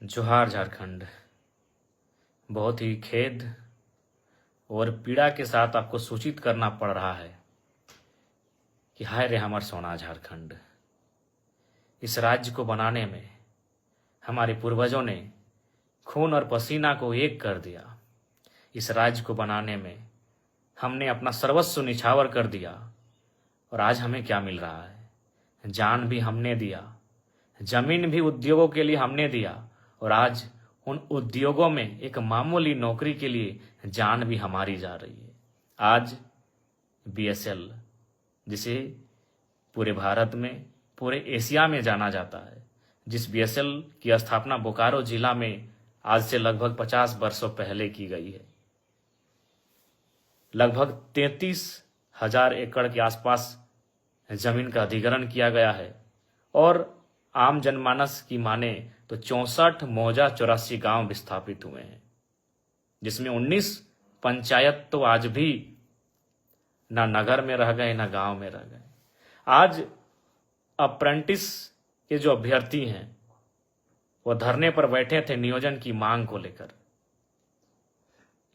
जोहार झारखंड। बहुत ही खेद और पीड़ा के साथ आपको सूचित करना पड़ रहा है कि हाय रे हमार सोना झारखंड। इस राज्य को बनाने में हमारे पूर्वजों ने खून और पसीना को एक कर दिया। इस राज्य को बनाने में हमने अपना सर्वस्व निछावर कर दिया और आज हमें क्या मिल रहा है? जान भी हमने दिया, जमीन भी उद्योगों के लिए हमने दिया और आज उन उद्योगों में एक मामूली नौकरी के लिए जान भी हमारी जा रही है। आज बीएसएल, जिसे पूरे भारत में, पूरे एशिया में जाना जाता है, जिस बीएसएल की स्थापना बोकारो जिला में आज से लगभग 50 वर्षों पहले की गई है। लगभग 33,000 एकड़ के आसपास जमीन का अधिग्रहण किया गया है और आम जनमानस की माने तो 64 मौजा 84 गांव विस्थापित हुए हैं, जिसमें 19 पंचायत तो आज भी ना नगर में रह गए ना गांव में रह गए। आज अप्रेंटिस के जो अभ्यर्थी हैं वो धरने पर बैठे थे नियोजन की मांग को लेकर,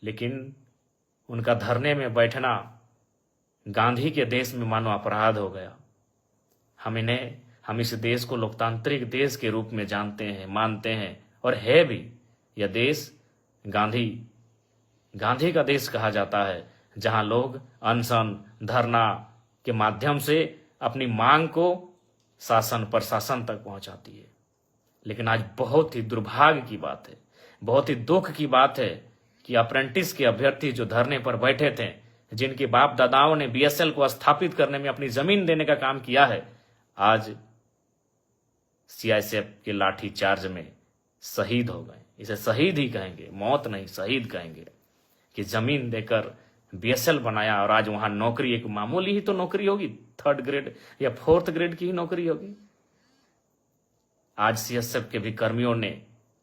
लेकिन उनका धरने में बैठना गांधी के देश में मानो अपराध हो गया। हम इस देश को लोकतांत्रिक देश के रूप में जानते हैं, मानते हैं और है भी। यह देश गांधी का देश कहा जाता है, जहां लोग अनशन धरना के माध्यम से अपनी मांग को शासन प्रशासन तक पहुंचाती है। लेकिन आज बहुत ही दुर्भाग्य की बात है, बहुत ही दुख की बात है कि अप्रेंटिस के अभ्यर्थी जो धरने पर बैठे थे, जिनके बाप दादाओं ने बीएसएल को स्थापित करने में अपनी जमीन देने का काम किया है, आज सीआईएसएफ के लाठी चार्ज में शहीद हो गए। इसे शहीद ही कहेंगे, मौत नहीं शहीद कहेंगे, कि जमीन देकर बीएसएल बनाया और आज वहां नौकरी एक मामूली ही तो नौकरी होगी, 3rd ग्रेड या 4th ग्रेड की ही नौकरी होगी। आज सीएसएफ के भी कर्मियों ने,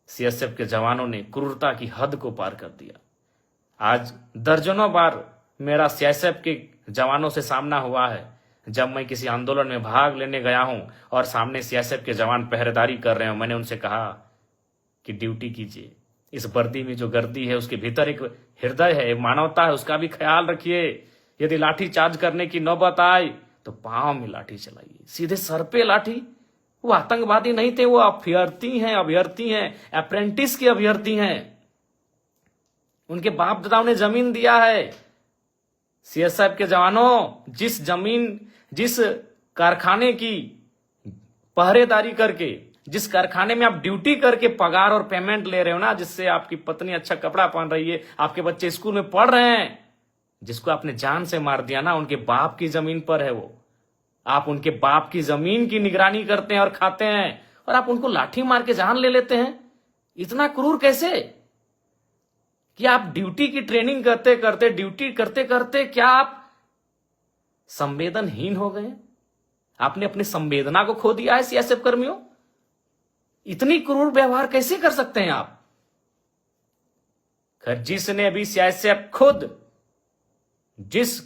सीएसएफ के जवानों ने क्रूरता की हद को पार कर दिया। आज दर्जनों बार मेरा सीएसएफ के जवानों से सामना हुआ है, जब मैं किसी आंदोलन में भाग लेने गया हूं और सामने सीएसएफ के जवान पहरेदारी कर रहे हो, मैंने उनसे कहा कि ड्यूटी कीजिए, इस वर्दी में जो गर्दी है उसके भीतर एक हृदय है, एक मानवता है, उसका भी ख्याल रखिए। यदि लाठी चार्ज करने की नौबत आए तो पांव में लाठी चलाइए, सीधे सर पे लाठी। वो आतंकवादी नहीं थे, वो अभ्यर्थी हैं, अप्रेंटिस के अभ्यर्थी हैं। उनके बाप दादाओं ने जमीन दिया है। सीएसएफ के जवानों, जिस कारखाने की पहरेदारी करके, जिस कारखाने में आप ड्यूटी करके पगार और पेमेंट ले रहे हो ना, जिससे आपकी पत्नी अच्छा कपड़ा पहन रही है, आपके बच्चे स्कूल में पढ़ रहे हैं, जिसको आपने जान से मार दिया ना, उनके बाप की जमीन पर है वो। आप उनके बाप की जमीन की निगरानी करते हैं और खाते हैं, और आप उनको लाठी मार के जान ले लेते हैं। इतना क्रूर कैसे कि आप ड्यूटी की ट्रेनिंग ड्यूटी करते करते क्या आप संवेदनहीन हो गए? आपने अपनी संवेदना को खो दिया है सीएसएफ कर्मियों। इतनी क्रूर व्यवहार कैसे कर सकते हैं आप? खैर, जिसने अभी सीएसएफ खुद, जिस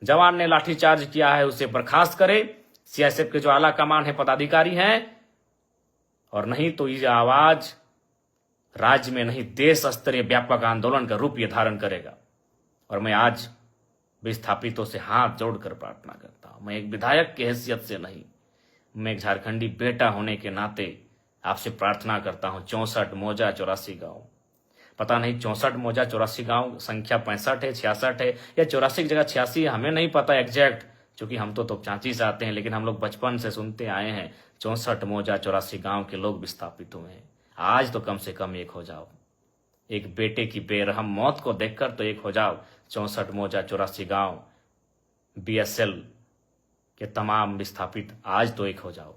जवान ने लाठीचार्ज किया है उसे बर्खास्त करे, सीएसएफ के जो आला कमान है, पदाधिकारी हैं, और नहीं तो ये आवाज राज्य में नहीं देश स्तरीय व्यापक आंदोलन का रूप ये धारण करेगा। और मैं आज विस्थापितों से हाथ जोड़कर प्रार्थना करता हूं, मैं एक विधायक की हैसियत से नहीं, मैं एक झारखंडी बेटा होने के नाते आपसे प्रार्थना करता हूं। 64 मौजा 84 गांव, पता नहीं 64 मौजा 84 गांव संख्या 65 है, 66 है या 84 की जगह 86 है, हमें नहीं पता एग्जैक्ट, क्योंकि हम तो चांची से आते हैं। लेकिन हम लोग बचपन से सुनते आए हैं 64 मौजा 84 गांव के लोग विस्थापित हुए हैं। आज तो कम से कम एक हो जाओ, एक बेटे की बेरहम मौत को देखकर तो एक हो जाओ। 64 मौजा 84 गांव बीएसएल के तमाम विस्थापित, आज तो एक हो जाओ।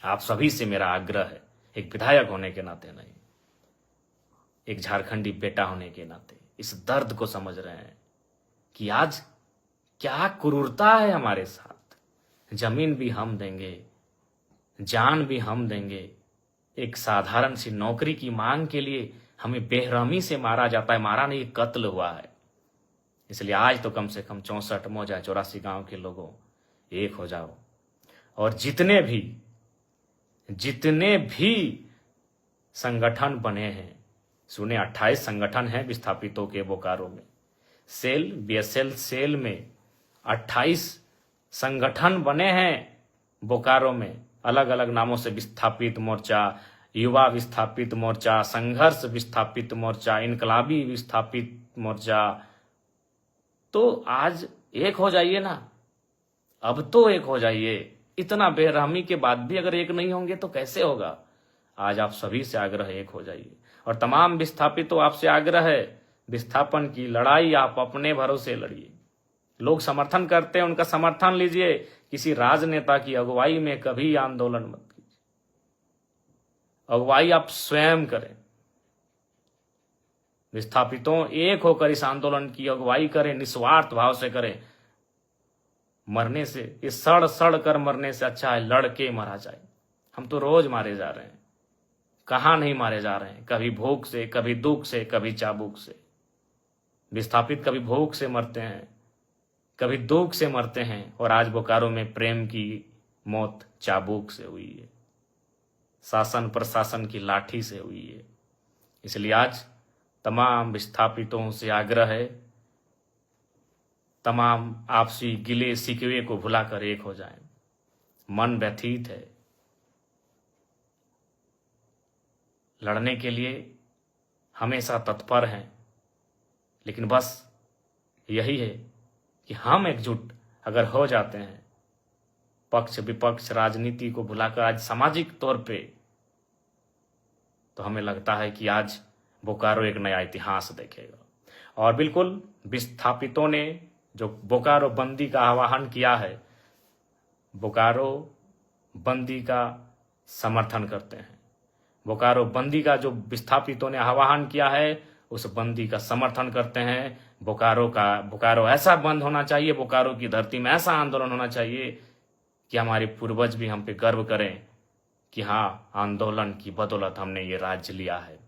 आप सभी से मेरा आग्रह है, एक विधायक होने के नाते नहीं, एक झारखंडी बेटा होने के नाते इस दर्द को समझ रहे हैं कि आज क्या क्रूरता है हमारे साथ। जमीन भी हम देंगे, जान भी हम देंगे, एक साधारण सी नौकरी की मांग के लिए हमें बेरहमी से मारा जाता है। मारा नहीं, कत्ल हुआ है। इसलिए आज तो कम से कम 64 मौजा 84 गांव के लोगों, एक हो जाओ। और जितने भी संगठन बने हैं। सुने 28 संगठन हैं विस्थापितों के बोकारो में। सेल बीएसएल सेल में 28 संगठन बने हैं बोकारो में, अलग अलग नामों से, विस्थापित मोर्चा, युवा विस्थापित मोर्चा, संघर्ष विस्थापित मोर्चा, इनकलाबी विस्थापित मोर्चा। तो आज एक हो जाइए ना, अब तो एक हो जाइए। इतना बेरहमी के बाद भी अगर एक नहीं होंगे तो कैसे होगा। आज आप सभी से आग्रह है, एक हो जाइए। और तमाम विस्थापितों आपसे आग्रह है, विस्थापन की लड़ाई आप अपने भरोसे लड़िए। लोग समर्थन करते हैं, उनका समर्थन लीजिए। किसी राजनेता की अगुवाई में कभी आंदोलन मत कीजिए। अगुवाई आप स्वयं करें। विस्थापितों एक होकर इस आंदोलन की अगुवाई करें, निस्वार्थ भाव से करें। मरने से, इस सड़ सड़ कर मरने से अच्छा है लड़ के मारा जाए। हम तो रोज मारे जा रहे हैं, कहां नहीं मारे जा रहे हैं, कभी भूख से, कभी दुख से, कभी चाबुक से। विस्थापित कभी भूख से मरते हैं, कभी दुख से मरते हैं, और आज बोकारो में प्रेम की मौत चाबुक से हुई है, शासन प्रशासन की लाठी से हुई है। इसलिए आज तमाम विस्थापितों से आग्रह है, तमाम आपसी गिले शिकवे को भुलाकर एक हो जाएं। मन व्यथित है, लड़ने के लिए हमेशा तत्पर हैं, लेकिन बस यही है कि हम एकजुट अगर हो जाते हैं, पक्ष विपक्ष राजनीति को भुलाकर आज सामाजिक तौर पे, तो हमें लगता है कि आज बोकारो एक नया इतिहास देखेगा। और बिल्कुल विस्थापितों ने जो बोकारो बंदी का आह्वान किया है, बोकारो बंदी का समर्थन करते हैं। बोकारो बंदी का जो विस्थापितों ने आह्वान किया है, उस बंदी का समर्थन करते हैं। बोकारो ऐसा बंद होना चाहिए, बोकारो की धरती में ऐसा आंदोलन होना चाहिए कि हमारे पूर्वज भी हम पे गर्व करें कि हाँ, आंदोलन की बदौलत हमने ये राज्य लिया है।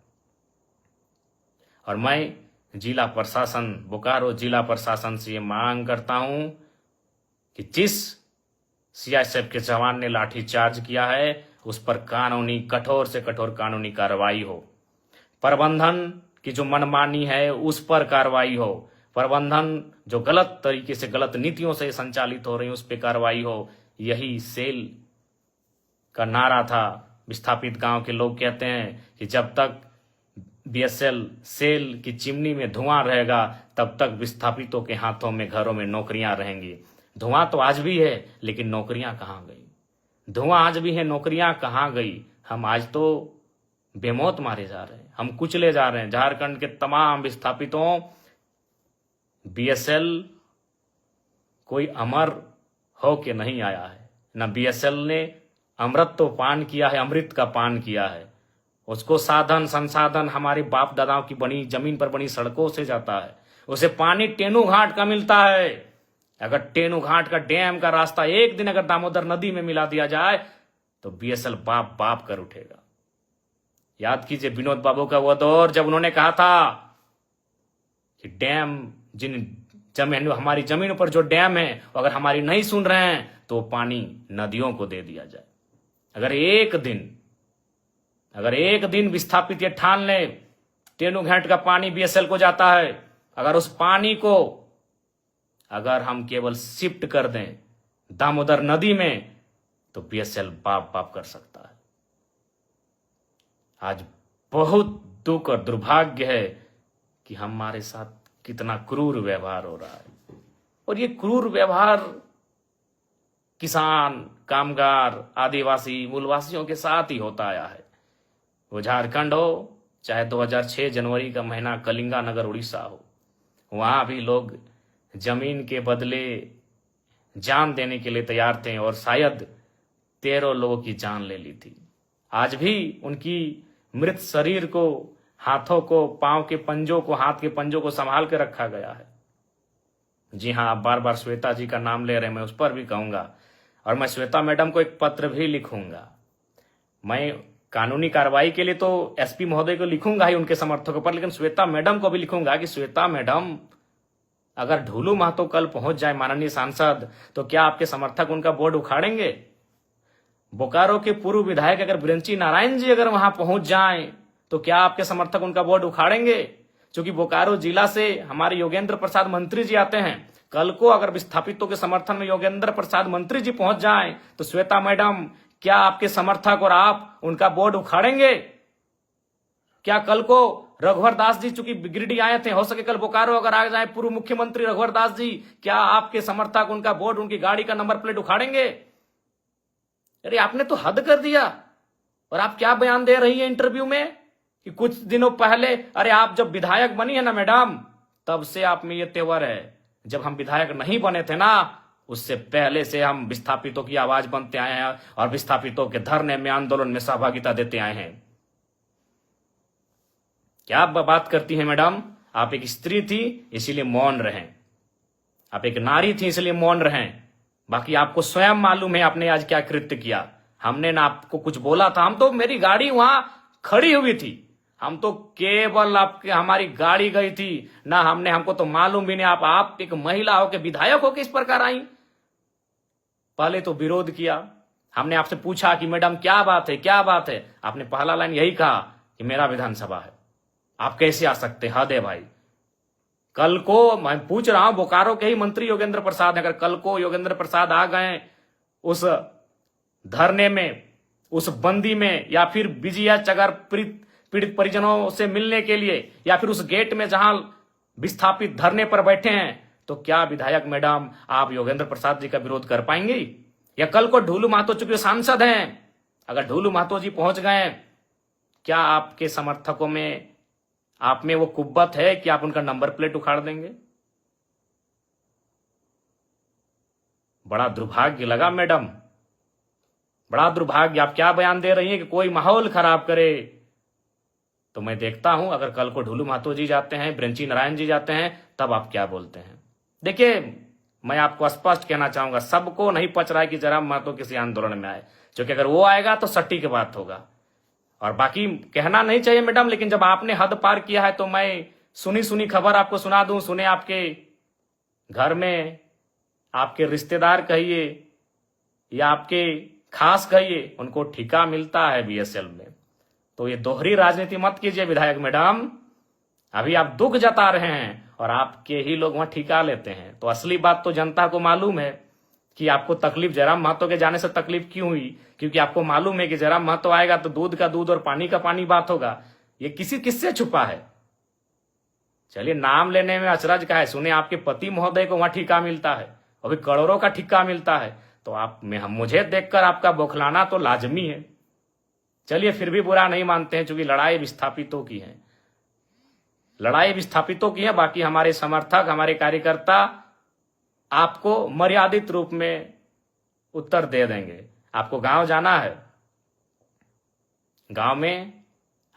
और मैं जिला प्रशासन, बोकारो जिला प्रशासन से ये मांग करता हूं कि जिस सीआईएसएफ के जवान ने लाठीचार्ज किया है, उस पर कठोर से कठोर कानूनी कार्रवाई हो। प्रबंधन की जो मनमानी है उस पर कार्रवाई हो। प्रबंधन जो गलत तरीके से, गलत नीतियों से संचालित हो रही है, उस पर कार्रवाई हो। यही सेल का नारा था। विस्थापित गांव के लोग कहते हैं कि जब तक बीएसएल सेल की चिमनी में धुआं रहेगा, तब तक विस्थापितों के हाथों में, घरों में नौकरियां रहेंगी। धुआं तो आज भी है, लेकिन नौकरियां कहां गई? धुआं आज भी है, नौकरियां कहां गई? हम आज तो बेमौत मारे जा रहे हैं, हम कुचले जा रहे हैं। झारखंड के तमाम विस्थापितों, बीएसएल कोई अमर हो के नहीं आया है। न बीएसएल ने अमृत तो पान किया है, अमृत का पान किया है। उसको साधन संसाधन हमारे बाप दादाओं की बनी जमीन पर बनी सड़कों से जाता है। उसे पानी टेनू घाट का मिलता है। अगर टेनू घाट का डैम का रास्ता एक दिन अगर दामोदर नदी में मिला दिया जाए, तो बीएसएल बाप बाप कर उठेगा। याद कीजिए विनोद बाबू का वो दौर, जब उन्होंने कहा था कि डैम, हमारी जमीन पर जो डैम है, अगर हमारी नहीं सुन रहे हैं तो पानी नदियों को दे दिया जाए। अगर एक दिन विस्थापित ये ठान ले टेनू घाट का पानी बीएसएल को जाता है, अगर उस पानी को अगर हम केवल शिफ्ट कर दें दामोदर नदी में, तो बीएसएल बाप बाप कर सकता है। आज बहुत दुख और दुर्भाग्य है कि हमारे साथ कितना क्रूर व्यवहार हो रहा है। और ये क्रूर व्यवहार किसान, कामगार, आदिवासी, मूलवासियों के साथ ही होता आया है। वो झारखंड हो, चाहे 2006 जनवरी का महीना कलिंगा नगर उड़ीसा हो, वहां भी लोग जमीन के बदले जान देने के लिए तैयार थे, और शायद 13 लोगों की जान ले ली थी। आज भी उनकी मृत शरीर को, हाथों को, पांव के पंजों को, हाथ के पंजों को संभाल के रखा गया है। जी हाँ, आप बार बार श्वेता जी का नाम ले रहे हैं, मैं उस पर भी कहूंगा, और मैं श्वेता मैडम को एक पत्र भी लिखूंगा। मैं कानूनी कार्रवाई के लिए तो एसपी महोदय को लिखूंगा ही, उनके समर्थकों पर, लेकिन श्वेता मैडम को भी लिखूंगा कि श्वेता मैडम, अगर ढूलू महतो कल पहुंच जाए माननीय सांसद, तो क्या आपके समर्थक उनका बोर्ड उखाड़ेंगे? बोकारो के पूर्व विधायक अगर बिरंची नारायण जी अगर वहां पहुंच जाएं तो क्या आपके समर्थक उनका बोर्ड उखाड़ेंगे? क्योंकि बोकारो जिला से हमारे योगेंद्र प्रसाद मंत्री जी आते हैं। कल को अगर विस्थापितों के समर्थन में योगेंद्र प्रसाद मंत्री जी पहुंच जाएं तो श्वेता मैडम, क्या आपके समर्थक और आप उनका बोर्ड उखाड़ेंगे? क्या कल को रघुवर दास जी चूंकि गिरिडीह आए थे, हो सके कल बोकारो अगर आ जाए पूर्व मुख्यमंत्री रघुवर दास जी, क्या आपके समर्थक उनका बोर्ड, उनकी गाड़ी का नंबर प्लेट उखाड़ेंगे? अरे आपने तो हद कर दिया। और आप क्या बयान दे रही है इंटरव्यू में कि कुछ दिनों पहले, अरे आप जब विधायक बनी है ना मैडम, तब से आप में ये तेवर है। जब हम विधायक नहीं बने थे ना, उससे पहले से हम विस्थापितों की आवाज बनते आए हैं और विस्थापितों के धरने में, आंदोलन में सहभागिता देते आए हैं। क्या बात करती है मैडम? आप एक स्त्री थी इसीलिए मौन रहें, आप एक नारी थी इसलिए मौन रहें। बाकी आपको स्वयं मालूम है आपने आज क्या कृत्य किया। हमने ना आपको कुछ बोला था, हम तो, मेरी गाड़ी वहां खड़ी हुई थी, हम तो केवल आपके, हमारी गाड़ी गई थी ना, हमको तो मालूम भी नहीं आप एक महिला हो के विधायक हो के इस प्रकार आई। पहले तो विरोध किया, हमने आपसे पूछा कि मैडम क्या बात है, क्या बात है? आपने पहला लाइन यही कहा कि मेरा विधानसभा है, आप कैसे आ सकते? हद है भाई। कल को मैं पूछ रहा हूं, बोकारो के ही मंत्री योगेंद्र प्रसाद, अगर कल को योगेंद्र प्रसाद आ गए उस धरने में, उस बंदी में, या फिर बीजीएच अगर पीड़ित परिजनों से मिलने के लिए, या फिर उस गेट में जहां विस्थापित धरने पर बैठे हैं, तो क्या विधायक मैडम आप योगेंद्र प्रसाद जी का विरोध कर पाएंगे? या कल को ढूलू महतो, चूंकि सांसद हैं, अगर ढूलू महतो जी पहुंच गए, क्या आपके समर्थकों में, आप में वो कुव्वत है कि आप उनका नंबर प्लेट उखाड़ देंगे? बड़ा दुर्भाग्य लगा मैडम, बड़ा दुर्भाग्य। आप क्या बयान दे रही हैं कि कोई माहौल खराब करे? तो मैं देखता हूं अगर कल को ढूलू महतो जी जाते हैं, बिरंची नारायण जी जाते हैं, तब आप क्या बोलते हैं। देखिए, मैं आपको स्पष्ट कहना चाहूंगा, सबको नहीं पच रहा है कि जयराम महतो किसी आंदोलन में आए, क्योंकि अगर वो आएगा तो सट्टी की बात होगा। और बाकी कहना नहीं चाहिए मैडम, लेकिन जब आपने हद पार किया है तो मैं सुनी सुनी खबर आपको सुना दूं। सुने आपके घर में आपके रिश्तेदार कहिए या आपके खास कहिए, उनको ठिका मिलता है बीएसएल में। तो ये दोहरी राजनीति मत कीजिए विधायक मैडम। अभी आप दुख जता रहे हैं और आपके ही लोग वहां ठिका लेते हैं। तो असली बात तो जनता को मालूम है कि आपको तकलीफ जयराम महतो के जाने से तकलीफ क्यों हुई, क्योंकि आपको मालूम है कि जयराम महतो आएगा तो दूध का दूध और पानी का पानी बात होगा। ये किससे छुपा है? चलिए, नाम लेने में अचरज का है। सुने आपके पति महोदय को वहां ठिका मिलता है, अभी करोड़ों का ठिका मिलता है, तो आप में हम, मुझे देखकर आपका बौखलाना तो लाजमी है। चलिए, फिर भी बुरा नहीं मानते हैं, क्योंकि लड़ाई विस्थापितों की है, लड़ाई विस्थापितों की है। बाकी हमारे समर्थक, हमारे कार्यकर्ता आपको मर्यादित रूप में उत्तर दे देंगे। आपको गांव जाना है, गांव में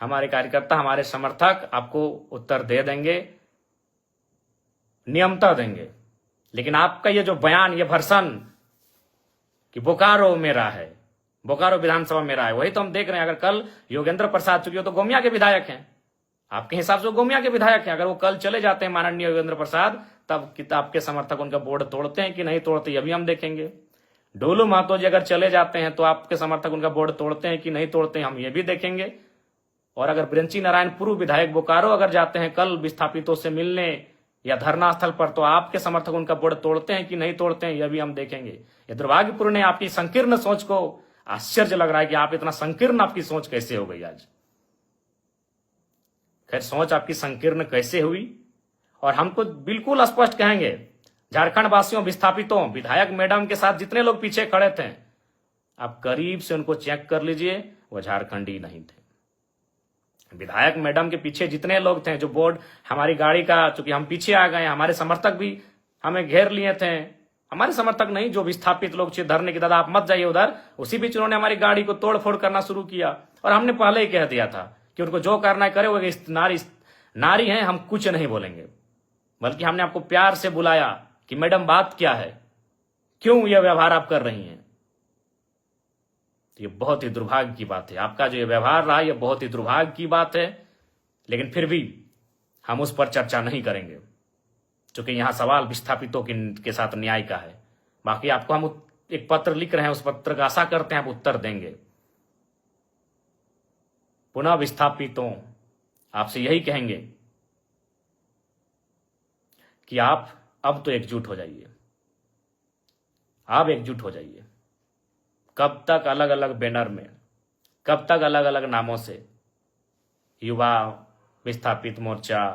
हमारे कार्यकर्ता, हमारे समर्थक आपको उत्तर दे देंगे, नियमता देंगे। लेकिन आपका ये जो बयान, ये भर्सन कि बोकारो मेरा है, बोकारो विधानसभा मेरा है, वही तो हम देख रहे हैं। अगर कल योगेंद्र प्रसाद, चूंकि वो तो गोमिया के विधायक हैं, आपके हिसाब से वो गोमिया के विधायक हैं, अगर वो कल चले जाते हैं माननीय योगेंद्र प्रसाद, तब किताब के समर्थक उनका बोर्ड तोड़ते हैं कि नहीं तोड़ते, ये भी हम देखेंगे। ढोलू महतो जी अगर चले जाते हैं तो आपके समर्थक उनका बोर्ड तोड़ते हैं कि नहीं तोड़ते हैं, हम ये भी देखेंगे। और अगर बिरंची नारायण पूर्व विधायक बोकारो अगर जाते हैं कल विस्थापितों से मिलने या धरना स्थल पर, तो आपके समर्थक उनका बोर्ड तोड़ते हैं कि नहीं तोड़ते हैं, यह भी हम देखेंगे। ये दुर्भाग्यपूर्ण है, आपकी संकीर्ण सोच को आश्चर्य लग रहा है कि आप इतना संकीर्ण, आपकी सोच कैसे हो गई आज। खैर, सोच आपकी संकीर्ण कैसे हुई, और हमको बिल्कुल स्पष्ट कहेंगे, झारखंड वासियों, विस्थापितों, विधायक मैडम के साथ जितने लोग पीछे खड़े थे, आप करीब से उनको चेक कर लीजिए, वो झारखंडी नहीं थे। विधायक मैडम के पीछे जितने लोग थे, जो बोर्ड हमारी गाड़ी का, चूंकि हम पीछे आ गए, हमारे समर्थक भी हमें घेर लिए थे, हमारे समर्थक नहीं, जो विस्थापित लोग धरने की, दादा आप मत जाइए उधर, उसी बीच उन्होंने हमारी गाड़ी को तोड़ फोड़ करना शुरू किया। और हमने पहले ही कह दिया था कि उनको जो करना है करे, वो नारी हैं, हम कुछ नहीं बोलेंगे। बल्कि हमने आपको प्यार से बुलाया कि मैडम बात क्या है, क्यों यह व्यवहार आप कर रही हैं। ये बहुत ही दुर्भाग्य की बात है, आपका जो ये व्यवहार रहा, ये बहुत ही दुर्भाग्य की बात है। लेकिन फिर भी हम उस पर चर्चा नहीं करेंगे, क्योंकि यहां सवाल विस्थापितों के साथ न्याय का है। बाकी आपको हम एक पत्र लिख रहे हैं, उस पत्र का आशा करते हैं आप उत्तर देंगे। पुनः विस्थापितों आपसे यही कहेंगे कि आप अब तो एकजुट हो जाइए, आप एकजुट हो जाइए। कब तक अलग अलग बैनर में, कब तक अलग अलग नामों से, युवा विस्थापित मोर्चा,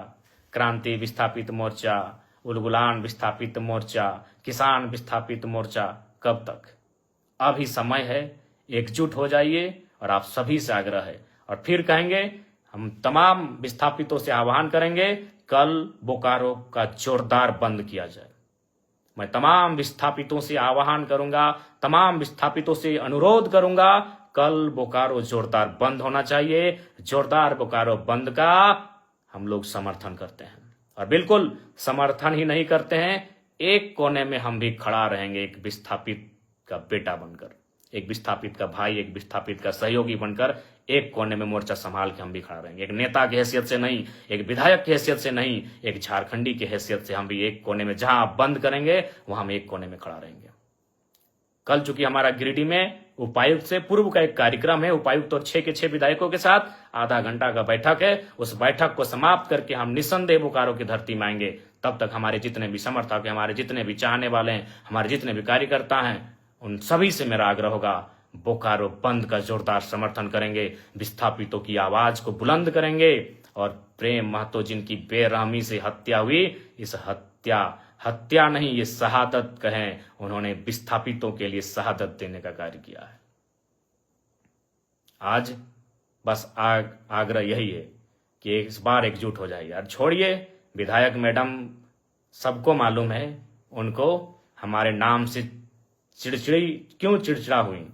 क्रांति विस्थापित मोर्चा, उलगुलान विस्थापित मोर्चा, किसान विस्थापित मोर्चा, कब तक? अभी समय है, एकजुट हो जाइए। और आप सभी से आग्रह है, और फिर कहेंगे, हम तमाम विस्थापितों से आह्वान करेंगे, कल बोकारो का जोरदार बंद किया जाए। मैं तमाम विस्थापितों से आह्वान करूंगा, तमाम विस्थापितों से अनुरोध करूंगा, कल बोकारो जोरदार बंद होना चाहिए। जोरदार बोकारो बंद का हम लोग समर्थन करते हैं, और बिल्कुल समर्थन ही नहीं करते हैं, एक कोने में हम भी खड़ा रहेंगे, एक विस्थापित का बेटा बनकर, एक विस्थापित का भाई, एक विस्थापित का सहयोगी बनकर एक कोने में मोर्चा संभाल के हम भी खड़ा रहेंगे। एक नेता की हैसियत से नहीं, एक विधायक की हैसियत से नहीं, एक झारखंडी की हैसियत से हम भी एक कोने में, जहां आप बंद करेंगे वहां हम एक कोने में खड़ा रहेंगे। कल चूंकि हमारा गिरिडीह में उपायुक्त से पूर्व का एक कार्यक्रम है, उपायुक्त और 6 के 6 विधायकों के साथ आधा घंटा का बैठक है, उस बैठक को समाप्त करके हम निस्संदेह बोकारो की धरती में आएंगे। तब तक हमारे जितने भी समर्थक हैं, हमारे जितने भी चाहने वाले हैं, हमारे जितने भी कार्यकर्ता हैं, उन सभी से मेरा आग्रह होगा, बोकारो बंद का जोरदार समर्थन करेंगे, विस्थापितों की आवाज को बुलंद करेंगे, और प्रेम महतो जिनकी बेरहमी से हत्या हुई, इस हत्या नहीं, ये शहादत कहें, उन्होंने विस्थापितों के लिए शहादत देने का कार्य किया है। आज बस आग्रह यही है कि इस बार एकजुट हो जाइए। यार छोड़िए, विधायक मैडम सबको मालूम है, उनको हमारे नाम से चिड़चिड़ा हुई,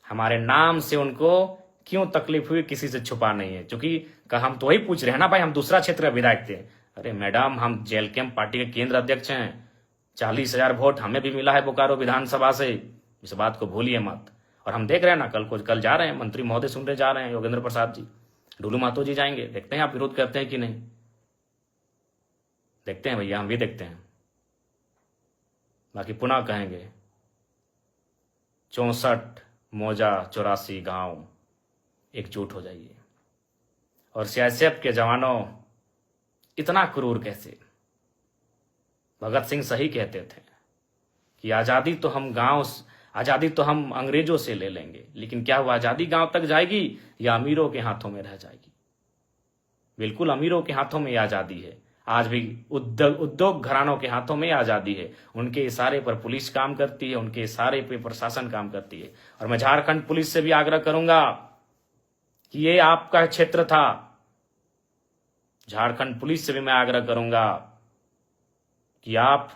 हमारे नाम से उनको क्यों तकलीफ हुई, किसी से छुपा नहीं है। क्योंकि हम तो वही पूछ रहे हैं ना भाई, हम दूसरा क्षेत्र का विधायक थे। अरे मैडम, हम जेल कैंप पार्टी के केंद्र अध्यक्ष हैं, 40,000 वोट हमें भी मिला है बोकारो विधानसभा से, इस बात को भूलिए मत। और हम देख रहे हैं ना, कल जा रहे हैं, मंत्री महोदय सुन रहे जा रहे हैं, योगेंद्र प्रसाद जी, डुलू महतो जी जाएंगे, देखते हैं आप विरोध करते हैं कि नहीं, देखते हैं भैया, हम भी देखते हैं। बाकी पुनः कहेंगे, 64 मौजा 84 गांव, एकजुट हो जाइए। और सीआईएसएफ के जवानों, इतना क्रूर कैसे? भगत सिंह सही कहते थे कि आजादी तो हम अंग्रेजों से ले लेंगे, लेकिन क्या हुआ, आजादी गांव तक जाएगी या अमीरों के हाथों में रह जाएगी? बिल्कुल अमीरों के हाथों में आजादी है। आज भी उद्योग घरानों के हाथों में आजादी है, उनके इशारे पर पुलिस काम करती है, उनके इशारे पर प्रशासन काम करती है। और मैं झारखंड पुलिस से भी आग्रह करूंगा कि ये आपका क्षेत्र था, झारखंड पुलिस से भी मैं आग्रह करूंगा कि आप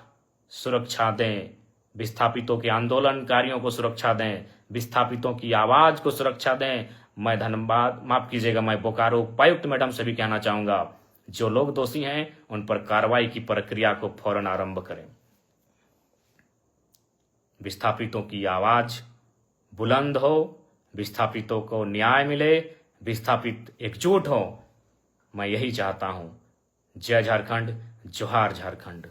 सुरक्षा दें, विस्थापितों के आंदोलनकारियों को सुरक्षा दें, विस्थापितों की आवाज को सुरक्षा दें। मैं धन्यवाद, माफ कीजिएगा, मैं बोकारो उपायुक्त मैडम से भी कहना चाहूंगा, जो लोग दोषी हैं उन पर कार्रवाई की प्रक्रिया को फौरन आरंभ करें। विस्थापितों की आवाज बुलंद हो, विस्थापितों को न्याय मिले, विस्थापित एकजुट हो, मैं यही चाहता हूं। जय झारखंड, जोहार झारखंड।